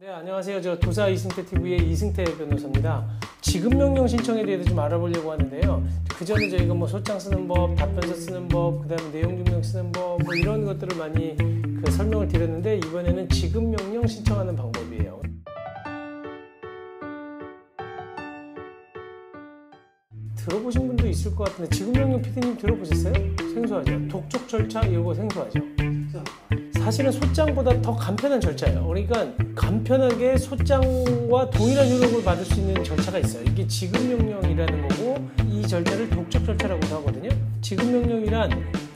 네, 안녕하세요. 저 도사 이승태 TV의 이승태 변호사입니다. 지급명령 신청에 대해서 좀 알아보려고 하는데요. 그 전에 저희가 뭐 소장 쓰는 법, 답변서 쓰는 법, 그다음에 내용 증명 쓰는 법, 뭐 이런 것들을 많이 설명을 드렸는데 이번에는 지급명령 신청하는 방법이에요. 들어보신 분도 있을 것 같은데 지급명령 PD님 들어보셨어요? 생소하죠? 독촉 절차 이거 생소하죠? 사실은 소장보다 더 간편한 절차예요. 그러니까 간편하게 소장과 동일한 효력을 받을 수 있는 절차가 있어요. 이게 지급명령이라는 거고 이 절차를 독촉 절차라고도 하거든요. 지급명령이란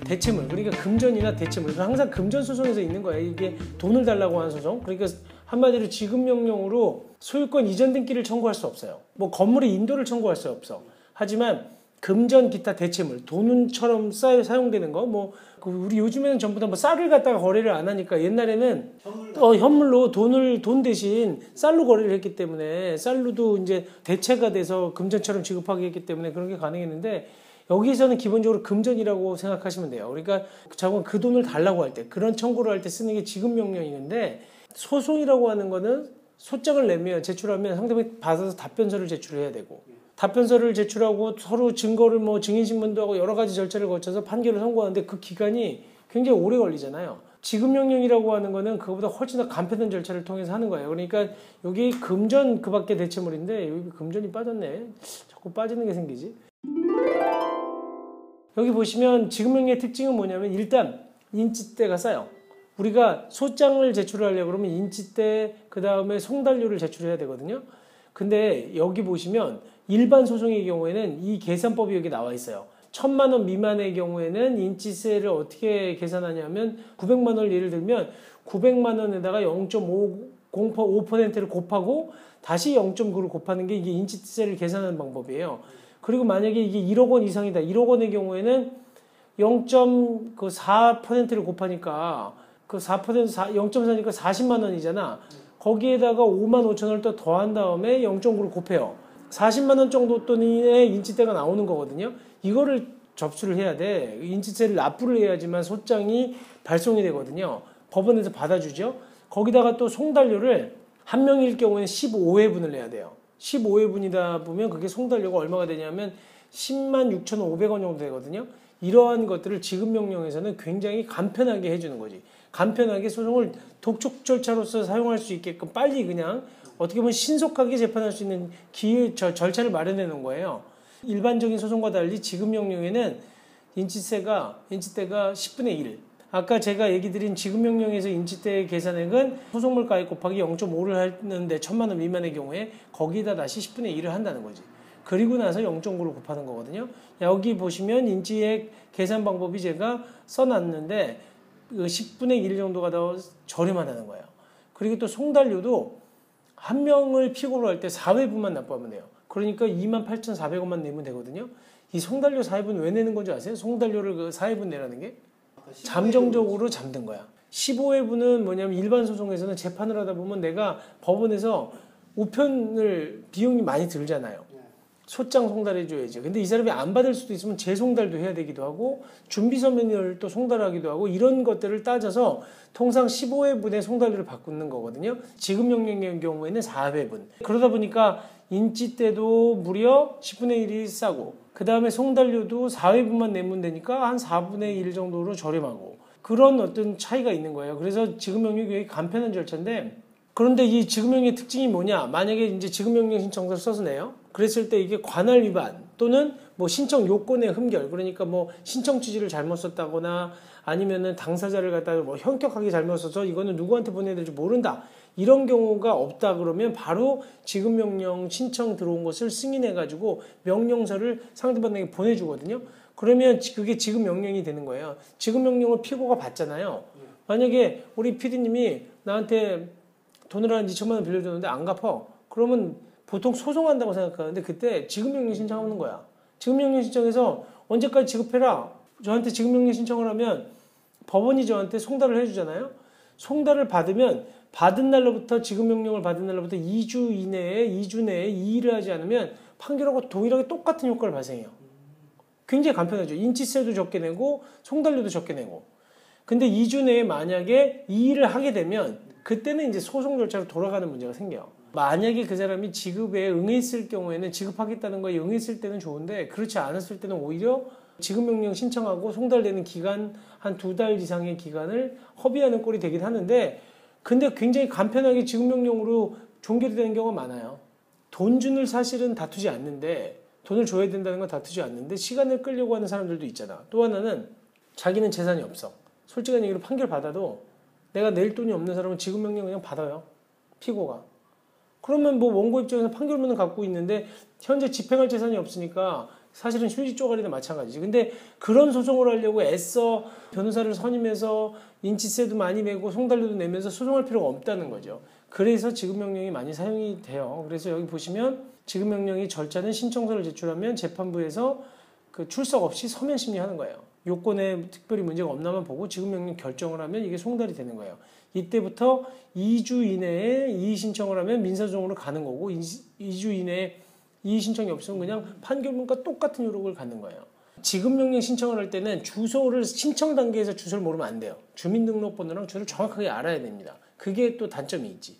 대체물, 그러니까 금전이나 대체물, 항상 금전 소송에서 있는 거예요. 이게 돈을 달라고 하는 소송. 그러니까 한마디로 지급명령으로 소유권 이전 등기를 청구할 수 없어요. 뭐 건물의 인도를 청구할 수 없어. 하지만 금전 기타 대체물, 돈처럼 사용되는 거, 뭐 우리 요즘에는 전부 다 뭐 쌀을 갖다가 거래를 안 하니까 옛날에는 현물로 돈 대신 쌀로 거래를 했기 때문에 쌀로도 이제 대체가 돼서 금전처럼 지급하게 했기 때문에 그런 게 가능했는데 여기서는 기본적으로 금전이라고 생각하시면 돼요. 그러니까 자꾸 그 돈을 달라고 할 때 그런 청구를 할 때 쓰는 게 지급명령인데 소송이라고 하는 거는 소장을 내면 제출하면 상대방이 받아서 답변서를 제출해야 되고 답변서를 제출하고 서로 증거를 뭐 증인신문도 하고 여러 가지 절차를 거쳐서 판결을 선고하는데 그 기간이 굉장히 오래 걸리잖아요. 지급명령이라고 하는 거는 그거보다 훨씬 더 간편한 절차를 통해서 하는 거예요. 그러니까 여기 금전 그 밖에 대체물인데 여기 금전이 빠졌네. 자꾸 빠지는 게 생기지. 여기 보시면 지급명령의 특징은 뭐냐면 일단 인지대가 싸요. 우리가 소장을 제출하려고 그러면 인지대 그 다음에 송달료를 제출해야 되거든요. 근데 여기 보시면 일반 소송의 경우에는 이 계산법이 여기 나와 있어요. 1000만 원 미만의 경우에는 인지세를 어떻게 계산하냐면 900만 원을 예를 들면 900만 원에다가 0.5%를 곱하고 다시 0.9를 곱하는 게 이게 인지세를 계산하는 방법이에요. 그리고 만약에 이게 1억 원 이상이다. 1억 원의 경우에는 0.4%를 곱하니까 그 4%, 0.4니까 40만 원이잖아. 거기에다가 5만 5천 원을 또 더한 다음에 0.9를 곱해요. 40만 원 정도 돈의 인지대가 나오는 거거든요. 이거를 접수를 해야 돼. 인지세를 납부를 해야지만 소장이 발송이 되거든요. 법원에서 받아주죠. 거기다가 또 송달료를 한 명일 경우에는 15회분을 내야 돼요. 15회분이다 보면 그게 송달료가 얼마가 되냐면 10만 6,500원 정도 되거든요. 이러한 것들을 지급명령에서는 굉장히 간편하게 해주는 거지. 간편하게 소송을 독촉 절차로서 사용할 수 있게끔 빨리 그냥 어떻게 보면 신속하게 재판할 수 있는 절차를 마련해 놓은 거예요. 일반적인 소송과 달리 지급명령에는 인지대가 10분의 1. 아까 제가 얘기 드린 지급명령에서 인지대 계산액은 소송물가액 곱하기 0.5를 하는데 1000만 원 미만의 경우에 거기다 다시 10분의 1을 한다는 거지. 그리고 나서 0.9를 곱하는 거거든요. 여기 보시면 인지액 계산 방법이 제가 써놨는데 10분의 1 정도가 더 저렴하다는 거예요. 그리고 또 송달료도 한 명을 피고로 할 때 4회분만 납부하면 돼요. 그러니까 28,400원만 내면 되거든요. 이 송달료 4회분 왜 내는 건지 아세요? 송달료를 그 4회분 내라는 게 잠정적으로 잠든 거야. 15회분은 뭐냐면 일반 소송에서는 재판을 하다 보면 내가 법원에서 우편을 비용이 많이 들잖아요. 소장 송달해줘야지. 근데 이 사람이 안 받을 수도 있으면 재송달도 해야 되기도 하고 준비서면을 또 송달하기도 하고 이런 것들을 따져서 통상 15회분의 송달료를 바꾸는 거거든요. 지급명령의 경우에는 4회분. 그러다 보니까 인지대도 무려 10분의 1이 싸고 그 다음에 송달료도 4회분만 내면 되니까 한 4분의 1 정도로 저렴하고 그런 어떤 차이가 있는 거예요. 그래서 지급명령이 굉장히 간편한 절차인데 그런데 이 지급명령의 특징이 뭐냐? 만약에 이제 지급명령 신청서를 써서 내요. 그랬을 때 이게 관할 위반 또는 뭐 신청 요건의 흠결, 그러니까 뭐 신청 취지를 잘못 썼다거나 아니면은 당사자를 갖다가 뭐 현격하게 잘못 써서 이거는 누구한테 보내야 될지 모른다. 이런 경우가 없다 그러면 바로 지급명령 신청 들어온 것을 승인해가지고 명령서를 상대방에게 보내주거든요. 그러면 그게 지급명령이 되는 거예요. 지급명령을 피고가 받잖아요. 만약에 우리 PD님이 나한테 돈을 한 2천만 원 빌려줬는데 안 갚아. 그러면 보통 소송한다고 생각하는데 그때 지급명령 신청하는 거야. 지급명령 신청해서 언제까지 지급해라. 저한테 지급명령 신청을 하면 법원이 저한테 송달을 해주잖아요. 송달을 받으면 받은 날로부터 지급명령을 받은 날로부터 2주 내에 이의를 하지 않으면 판결하고 동일하게 똑같은 효과를 발생해요. 굉장히 간편하죠. 인지세도 적게 내고 송달료도 적게 내고. 근데 2주 내에 만약에 이의를 하게 되면 그때는 이제 소송 절차로 돌아가는 문제가 생겨요. 만약에 그 사람이 지급에 응했을 경우에는 지급하겠다는 거에 응했을 때는 좋은데 그렇지 않았을 때는 오히려 지급명령 신청하고 송달되는 기간 한 2달 이상의 기간을 허비하는 꼴이 되긴 하는데 근데 굉장히 간편하게 지급명령으로 종결이 되는 경우가 많아요. 돈준을 사실은 다투지 않는데 돈을 줘야 된다는 건 다투지 않는데 시간을 끌려고 하는 사람들도 있잖아. 또 하나는 자기는 재산이 없어. 솔직한 얘기로 판결 받아도 내가 낼 돈이 없는 사람은 지급명령 그냥 받아요. 피고가. 그러면 뭐 원고 입장에서 판결문을 갖고 있는데 현재 집행할 재산이 없으니까 사실은 휴지 쪼가리나 마찬가지지. 근데 그런 소송을 하려고 애써 변호사를 선임해서 인치세도 많이 내고 송달료도 내면서 소송할 필요가 없다는 거죠. 그래서 지급명령이 많이 사용이 돼요. 그래서 여기 보시면 지급명령이 절차는 신청서를 제출하면 재판부에서 그 출석 없이 서면 심리하는 거예요. 요건에 특별히 문제가 없나만 보고 지급명령 결정을 하면 이게 송달이 되는 거예요. 이때부터 2주 이내에 이의 신청을 하면 민사소송으로 가는 거고 2주 이내에 이의 신청이 없으면 그냥 판결문과 똑같은 효력을 갖는 거예요. 지급명령 신청을 할 때는 주소를 신청 단계에서 주소를 모르면 안 돼요. 주민등록번호랑 주소를 정확하게 알아야 됩니다. 그게 또 단점이 있지.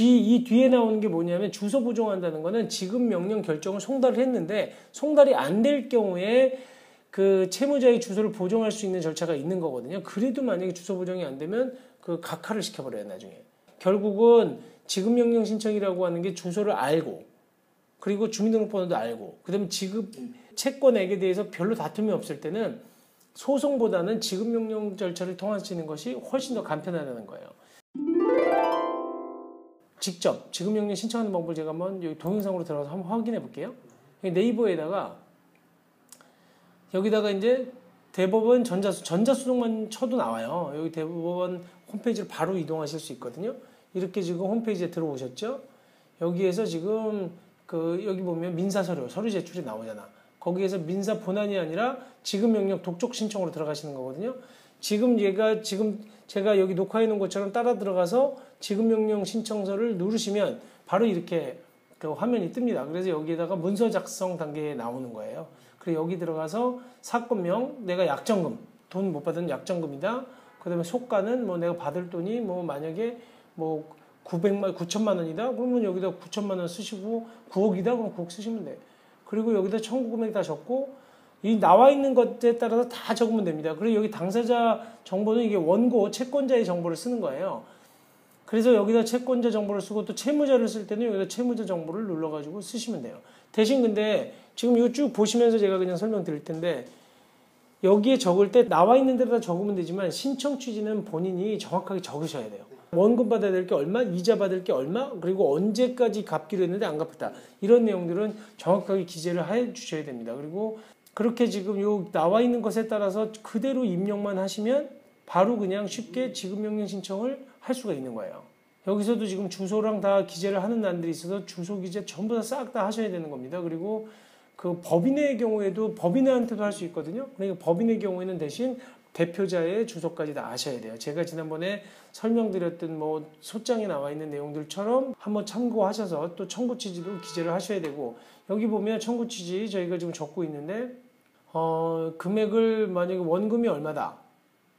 이 뒤에 나오는 게 뭐냐면 주소 보정한다는 거는 지급명령 결정을 송달을 했는데 송달이 안 될 경우에 그 채무자의 주소를 보정할 수 있는 절차가 있는 거거든요. 그래도 만약에 주소 보정이 안 되면 그 각하를 시켜버려요, 나중에. 결국은 지급명령 신청이라고 하는 게 주소를 알고 그리고 주민등록번호도 알고 그다음에 지급 채권액에 대해서 별로 다툼이 없을 때는 소송보다는 지급명령 절차를 통하시는 것이 훨씬 더 간편하다는 거예요. 직접 지급명령 신청하는 방법을 제가 한번 여기 동영상으로 들어가서 한번 확인해 볼게요. 네이버에다가 여기다가 이제 대법원 전자수송만 쳐도 나와요. 여기 대법원 홈페이지로 바로 이동하실 수 있거든요. 이렇게 지금 홈페이지에 들어오셨죠? 여기에서 지금 여기 보면 서류 제출이 나오잖아. 거기에서 민사 본안이 아니라 지급명령 독촉 신청으로 들어가시는 거거든요. 지금 제가 여기 녹화해 놓은 것처럼 따라 들어가서 지급명령 신청서를 누르시면 바로 이렇게 그 화면이 뜹니다. 그래서 여기에다가 문서 작성 단계에 나오는 거예요. 그리고 여기 들어가서 사건명, 내가 약정금, 돈 못 받은 약정금이다. 그 다음에 속가는 뭐 내가 받을 돈이 뭐 만약에 뭐 9천만 원이다. 그러면 여기다 9천만 원 쓰시고 9억이다. 그럼 9억 쓰시면 돼. 그리고 여기다 청구 금액 다 적고 이 나와 있는 것에 따라서 다 적으면 됩니다. 그리고 여기 당사자 정보는 이게 원고 채권자의 정보를 쓰는 거예요. 그래서 여기다 채권자 정보를 쓰고 또 채무자를 쓸 때는 여기다 채무자 정보를 눌러가지고 쓰시면 돼요. 대신 근데 지금 이거 쭉 보시면서 제가 그냥 설명드릴 텐데 여기에 적을 때 나와 있는 대로 다 적으면 되지만 신청 취지는 본인이 정확하게 적으셔야 돼요. 원금 받아야 될 게 얼마, 이자 받을 게 얼마, 그리고 언제까지 갚기로 했는데 안 갚았다. 이런 내용들은 정확하게 기재를 해 주셔야 됩니다. 그리고 그렇게 지금 요 나와 있는 것에 따라서 그대로 입력만 하시면 바로 그냥 쉽게 지급명령 신청을 할 수가 있는 거예요. 여기서도 지금 주소랑 다 기재를 하는 난들이 있어서 주소 기재 전부 다 싹 다 하셔야 되는 겁니다. 그리고 그 법인의 경우에도 법인한테도 할 수 있거든요. 그러니까 법인의 경우에는 대신 대표자의 주소까지 다 아셔야 돼요. 제가 지난번에 설명드렸던 뭐 소장에 나와 있는 내용들처럼 한번 참고하셔서 또 청구 취지도 기재를 하셔야 되고 여기 보면 청구 취지 저희가 지금 적고 있는데 금액을 만약에 원금이 얼마다.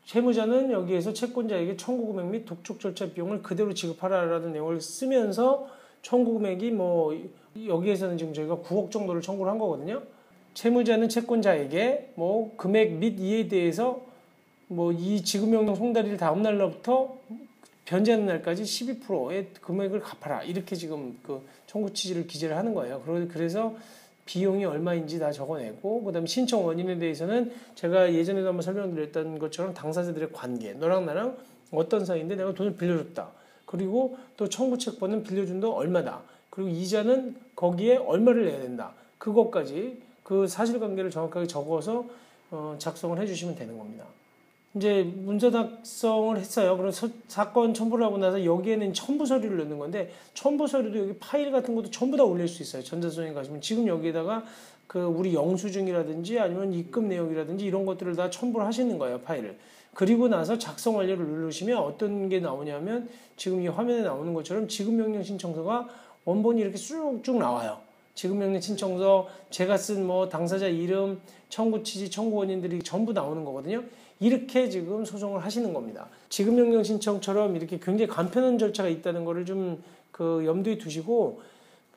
채무자는 여기에서 채권자에게 청구 금액 및 독촉 절차 비용을 그대로 지급하라라는 내용을 쓰면서 청구 금액이 뭐 여기에서는 지금 저희가 9억 정도를 청구를 한 거거든요. 채무자는 채권자에게 뭐 금액 및 이에 대해서 뭐 이 지급명령 송달일 다음 날로부터 변제하는 날까지 12%의 금액을 갚아라. 이렇게 지금 그 청구 취지를 기재를 하는 거예요. 그래서 비용이 얼마인지 다 적어내고 그다음에 신청 원인에 대해서는 제가 예전에도 한번 설명드렸던 것처럼 당사자들의 관계 너랑 나랑 어떤 사이인데 내가 돈을 빌려줬다. 그리고 또 청구 채권은 빌려준 돈 얼마다. 그리고 이자는 거기에 얼마를 내야 된다. 그것까지 그 사실관계를 정확하게 적어서 작성을 해주시면 되는 겁니다. 이제 문서 작성을 했어요. 그래서 사건 첨부를 하고 나서 여기에는 첨부 서류를 넣는 건데 첨부 서류도 여기 파일 같은 것도 전부 다 올릴 수 있어요. 전자수송에 가시면 지금 여기에다가 그 우리 영수증이라든지 아니면 입금 내역이라든지 이런 것들을 다 첨부를 하시는 거예요. 파일을. 그리고 나서 작성 완료를 누르시면 어떤 게 나오냐면 지금 이 화면에 나오는 것처럼 지급명령 신청서가 원본이 이렇게 쑥쭉 나와요. 지급명령 신청서 제가 쓴 뭐 당사자 이름, 청구 취지, 청구 원인들이 전부 나오는 거거든요. 이렇게 지금 소송을 하시는 겁니다. 지급명령 신청처럼 이렇게 굉장히 간편한 절차가 있다는 거를 좀 염두에 두시고,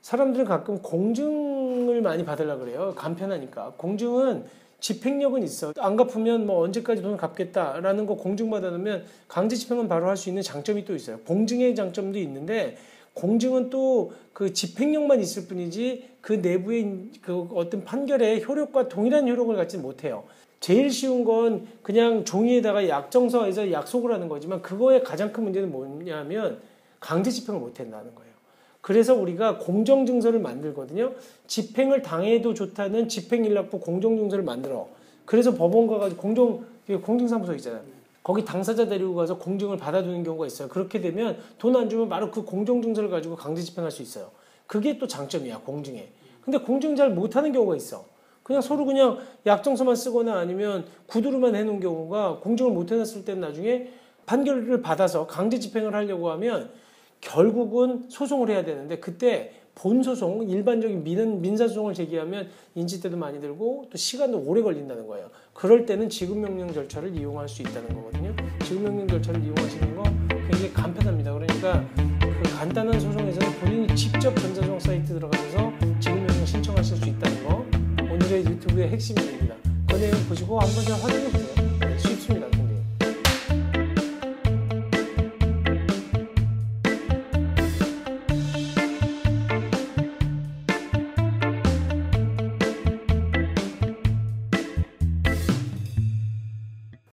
사람들은 가끔 공증을 많이 받으려고 그래요. 간편하니까. 공증은 집행력은 있어. 안 갚으면 뭐 언제까지 돈을 갚겠다라는 거 공증 받아놓으면 강제 집행은 바로 할 수 있는 장점이 또 있어요. 공증의 장점도 있는데, 공증은 또 그 집행력만 있을 뿐이지 그 내부의 그 어떤 판결의 효력과 동일한 효력을 갖지 못해요. 제일 쉬운 건 그냥 종이에다가 약정서에서 약속을 하는 거지만, 그거의 가장 큰 문제는 뭐냐면 강제 집행을 못 한다는 거예요. 그래서 우리가 공정증서를 만들거든요. 집행을 당해도 좋다는 집행일납부 공정증서를 만들어. 그래서 법원 가가지고 공증사무소 있잖아요. 거기 당사자 데리고 가서 공증을 받아두는 경우가 있어요. 그렇게 되면 돈 안 주면 바로 그 공정증서를 가지고 강제 집행할 수 있어요. 그게 또 장점이야, 공증에. 근데 공증 잘 못하는 경우가 있어. 그냥 서로 그냥 약정서만 쓰거나 아니면 구두로만 해놓은 경우가, 공증을 못 해놨을 때는 나중에 판결을 받아서 강제 집행을 하려고 하면 결국은 소송을 해야 되는데, 그때 본소송, 일반적인 민사소송을 제기하면 인지때도 많이 들고 또 시간도 오래 걸린다는 거예요. 그럴 때는 지급명령 절차를 이용할 수 있다는 거거든요. 지급명령 절차를 이용하시는 거 굉장히 간편합니다. 그러니까 그 간단한 소송에서는 본인이 직접 전자소송 사이트 들어가셔서 지급명령 신청하실 수 있다는 거, 오늘의 유튜브의 핵심입니다. 그 내용 보시고 한번 더 확인해 보세요.